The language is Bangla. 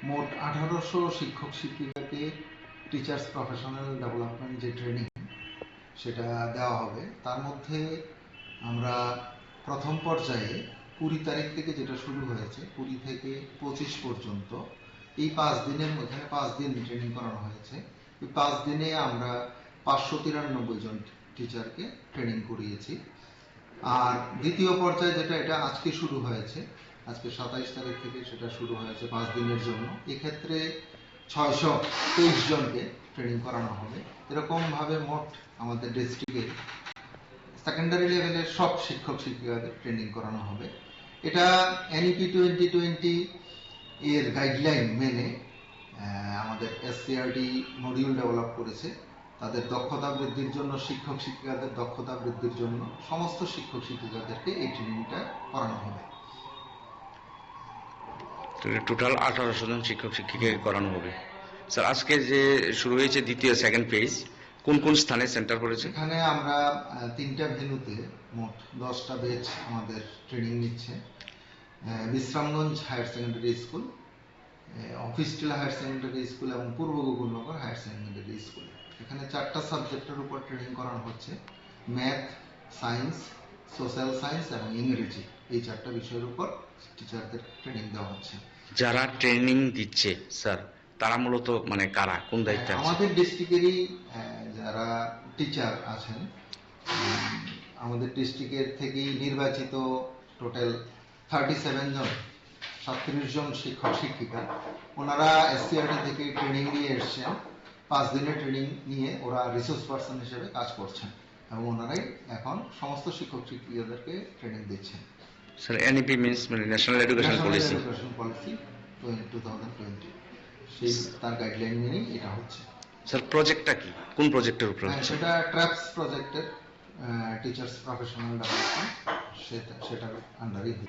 মোট 1800 শিক্ষক শিক্ষিকাকে টিচার্স প্রফেশনাল ডেভেলপমেন্ট যে ট্রেনিং সেটা দেওয়া হবে। তার মধ্যে আমরা প্রথম পর্যায়ে 20 তারিখ থেকে যেটা শুরু হয়েছে, 20 থেকে 25 পর্যন্ত এই 5 দিনের মধ্যে 5 দিন ট্রেনিং করানো হয়েছে। এই 5 দিনে আমরা 593 জন টিচারকে ট্রেনিং করিয়েছি। আর দ্বিতীয় পর্যায়ে যেটা, এটা আজকে শুরু হয়েছে, আজকে 27 তারিখ থেকে সেটা শুরু হয়েছে 5 দিনের জন্য। এক্ষেত্রে 623 জনকে ট্রেনিং করানো হবে। এরকম ভাবে মোট আমাদের ডিস্ট্রিক্টে সেকেন্ডারি লেভেলের সব শিক্ষক শিক্ষিকাদের ট্রেনিং করানো হবে। এটা এনইপি 2020 এর গাইডলাইন মেনে আমাদের এসসিআরটি মডিউল ডেভেলপ করেছে। তাদের দক্ষতা বৃদ্ধির জন্য, শিক্ষক শিক্ষিকাদের দক্ষতা বৃদ্ধির জন্য সমস্ত শিক্ষক শিক্ষিকাদেরকে এই ট্রেনিংটা করানো হবে। টোটাল 1800 জন শিক্ষক শিক্ষিকাকে করানো হবে। স্যার, আজকে যে শুরু হয়েছে দ্বিতীয় সেকেন্ড ফেজ, কোন কোন স্থানে সেন্টার করেছে? এখানে আমরা 3টা ভেন্যুতে মোট 10টা ব্যাচ আমাদের ট্রেনিং নিচ্ছে। Bishramganj higher secondary school, office Tilla higher secondary school এবং Purba Gokulnagar higher secondary school. এখানে 4টা সাবজেক্টের উপর ট্রেনিং করানো হচ্ছে: ম্যাথ, সায়েন্স, সোশ্যাল সায়েন্স এবং ইংরেজি। এই 4টা বিষয়ের উপর টিচারদের ট্রেনিং দেওয়া হচ্ছে। যারা ট্রেনিং দিচ্ছে স্যার, তারা মূলত মানে কারা, কোন দায়িত্বে আছে? আমাদের ডিস্ট্রিক্টেরই যারা টিচার আছেন, আমাদের ডিস্ট্রিক্টের থেকেই নির্বাচিত টোটাল 37 জন, 37 জন শিক্ষক শিক্ষিকা। ওনারা এসসিআরটি থেকে ট্রেনিং নিয়ে এসছেন। 5 দিনের ট্রেনিং নিয়ে ওরা রিসোর্স পার্সন হিসেবে কাজ করছেন এবং ওনারাই এখন সমস্ত শিক্ষক শিক্ষিকাদেরকে ট্রেনিং দিচ্ছেন। স্যার, এনইপি মিন্স মানে ন্যাশনাল এডুকেশন পলিসি 2020, সেই তার গাইডলাইন মেনেই এটা হচ্ছে। স্যার, প্রজেক্টটা কি, কোন প্রজেক্টের উপর হচ্ছে? সেটা ট্র্যাপস প্রজেক্টের টিচার্স প্রফেশনাল ডেভেলপমেন্ট, সেটার আন্ডারেই